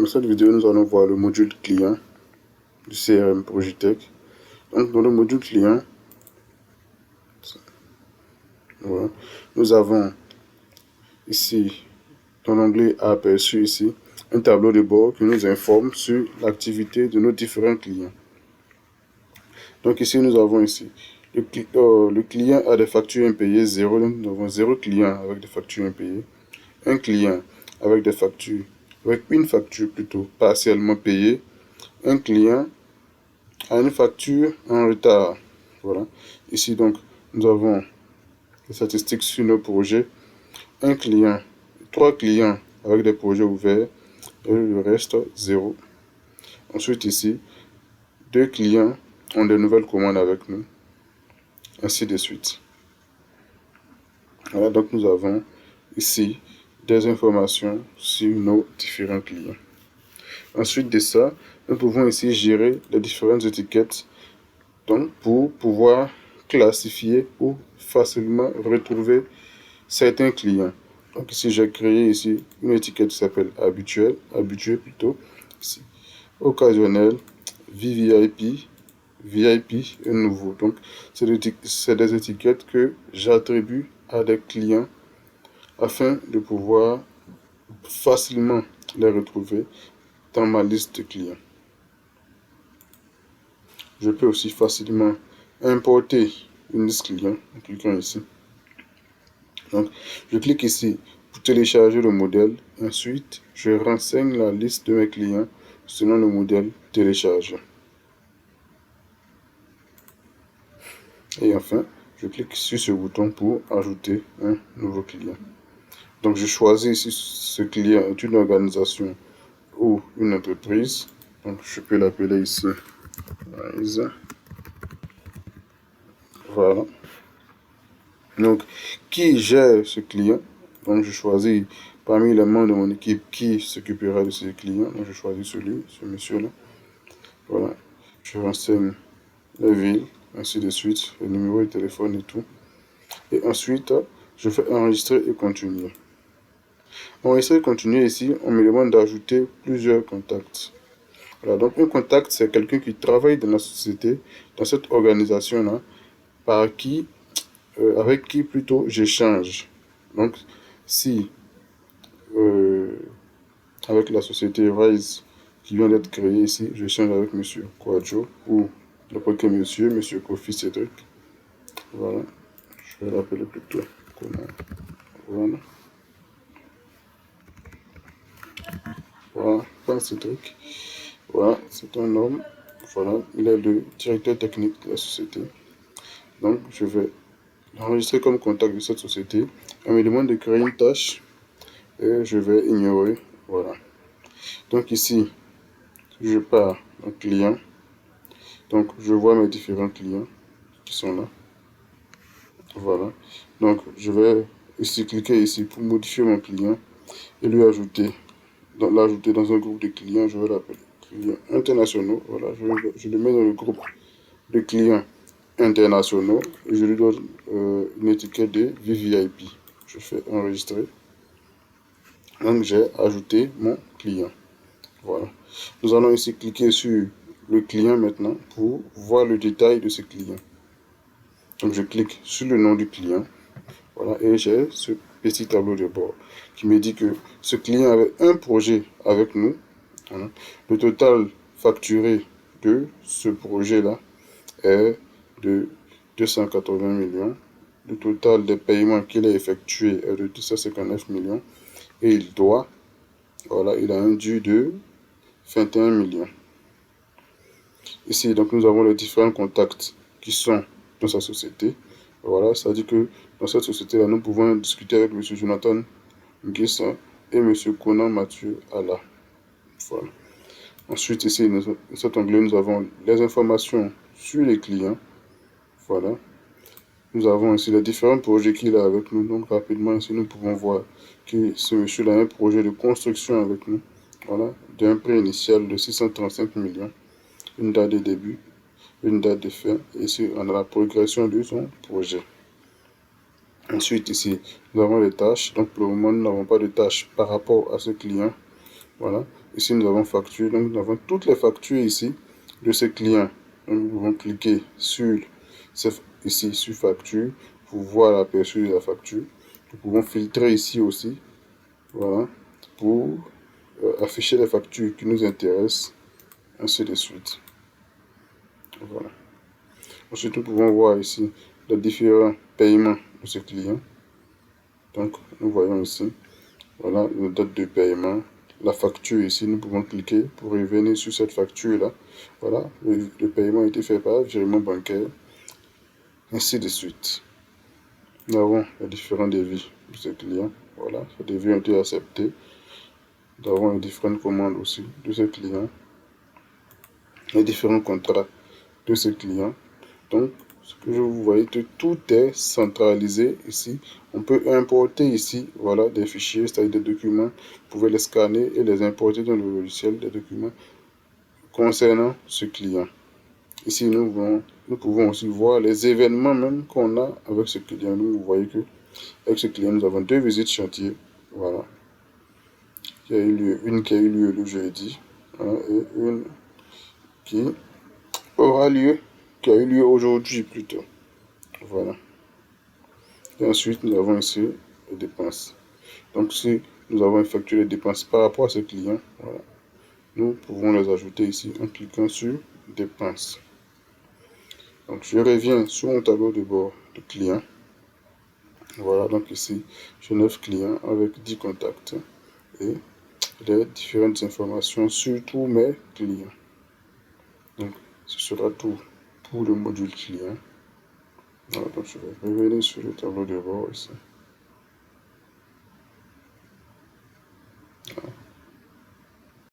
Dans cette vidéo, nous allons voir le module client du CRM Progitech. Donc, dans le module client, voilà, nous avons ici, dans l'onglet aperçu ici, un tableau de bord qui nous informe sur l'activité de nos différents clients. Donc ici, nous avons ici, le client a des factures impayées 0, donc nous avons 0 client avec des factures impayées, un client avec des factures, avec une facture plutôt partiellement payée, un client a une facture en retard. Voilà. Ici donc, nous avons les statistiques sur nos projets. Un client, 3 clients avec des projets ouverts et le reste 0. Ensuite ici, 2 clients ont de nouvelles commandes avec nous, ainsi de suite. Voilà, donc nous avons ici des informations sur nos différents clients. Ensuite de ça, nous pouvons ici gérer les différentes étiquettes, donc pour pouvoir classifier ou facilement retrouver certains clients. Donc ici, j'ai créé ici une étiquette qui s'appelle habitué plutôt, ici, occasionnel, VVIP, VIP et nouveau. Donc, c'est des étiquettes que j'attribue à des clients afin de pouvoir facilement les retrouver dans ma liste de clients. Je peux aussi facilement importer une liste client en cliquant ici. Donc, je clique ici pour télécharger le modèle. Ensuite, je renseigne la liste de mes clients selon le modèle téléchargé. Et enfin, je clique sur ce bouton pour ajouter un nouveau client. Donc, je choisis ici ce client est une organisation ou une entreprise. Donc, je peux l'appeler ici. Voilà. Donc, qui gère ce client? Donc, je choisis parmi les membres de mon équipe qui s'occupera de ce client. Donc, je choisis ce monsieur-là. Voilà. Je renseigne la ville, ainsi de suite, le numéro de téléphone et tout. Et ensuite, je fais enregistrer et continuer. Enregistrer et continuer ici, on me demande d'ajouter plusieurs contacts. Voilà, donc un contact, c'est quelqu'un qui travaille dans la société, dans cette organisation-là, avec qui plutôt j'échange. Donc, si avec la société Rise qui vient d'être créée ici, j'échange avec monsieur Quadjo ou n'importe quel monsieur Kofi Cédric. Voilà, je vais l'appeler plutôt comment. Voilà. Voilà, pas Cédric. Voilà, c'est un homme. Voilà, il est le directeur technique de la société. Donc, je vais l'enregistrer comme contact de cette société. On me demande de créer une tâche et je vais ignorer. Voilà. Donc ici, je pars en client. Donc, je vois mes différents clients qui sont là. Voilà. Donc, je vais ici cliquer ici pour modifier mon client et lui ajouter. L'ajouter dans un groupe de clients, je vais l'appeler clients internationaux. Voilà, je le mets dans le groupe de clients internationaux et je lui donne une étiquette de VVIP. Je fais enregistrer. Donc, j'ai ajouté mon client. Voilà. Nous allons ici cliquer sur le client maintenant pour voir le détail de ce client. Donc, je clique sur le nom du client. Voilà, et j'ai ce petit tableau de bord qui me dit que ce client avait un projet avec nous. Voilà. Le total facturé de ce projet-là est de 280 millions. Le total des paiements qu'il a effectué est de 259 millions. Et il doit, voilà, il a un dû de 21 millions. Ici, donc, nous avons les différents contacts qui sont dans sa société. Voilà, ça dit que dans cette société-là, nous pouvons discuter avec M. Jonathan Nguessa et M. Conan Mathieu Allah. Voilà. Ensuite, ici, dans cet onglet, nous avons les informations sur les clients. Voilà. Nous avons ici les différents projets qu'il a avec nous. Donc, rapidement, ici, nous pouvons voir que ce monsieur-là a un projet de construction avec nous. Voilà. D'un prix initial de 635 millions. Une date de début, une date de fin. Et ici, on a la progression de son projet. Ensuite, ici, nous avons les tâches. Donc, pour le moment, nous n'avons pas de tâches par rapport à ce client. Voilà. Ici, nous avons facture. Donc, nous avons toutes les factures ici de ces clients. Donc, nous pouvons cliquer sur ici sur facture pour voir l'aperçu de la facture. Nous pouvons filtrer ici aussi. Voilà. Pour afficher les factures qui nous intéressent. Ainsi de suite. Voilà. Ensuite, nous pouvons voir ici les différents paiements de ce client. Donc, nous voyons ici, voilà, la date de paiement, la facture ici, nous pouvons cliquer pour revenir sur cette facture-là. Voilà, le paiement a été fait par virement bancaire, ainsi de suite. Nous avons les différents devis de ce client. Voilà, ces devis ont été acceptés. Nous avons les différentes commandes aussi de ce client, les différents contrats de ce client. Donc, ce que je vous voyez, tout est centralisé ici. On peut importer ici, voilà, des fichiers, c'est-à-dire des documents. Vous pouvez les scanner et les importer dans le logiciel, des documents concernant ce client. Ici, nous pouvons aussi voir les événements même qu'on a avec ce client. Donc, vous voyez que avec ce client, nous avons 2 visites chantier. Voilà. Il y a eu lieu, une qui a eu lieu le jeudi, hein, et une qui aura lieu, qui a eu lieu aujourd'hui plutôt. Voilà. Et ensuite, nous avons ici les dépenses. Donc, si nous avons effectué les dépenses par rapport à ce client, voilà, nous pouvons les ajouter ici en cliquant sur dépenses. Donc, je reviens sur mon tableau de bord de clients. Voilà, donc ici, j'ai 9 clients avec 10 contacts et les différentes informations sur tous mes clients. Donc, ce sera tout pour le module client. Voilà, donc je vais revenir sur le tableau de bord ici.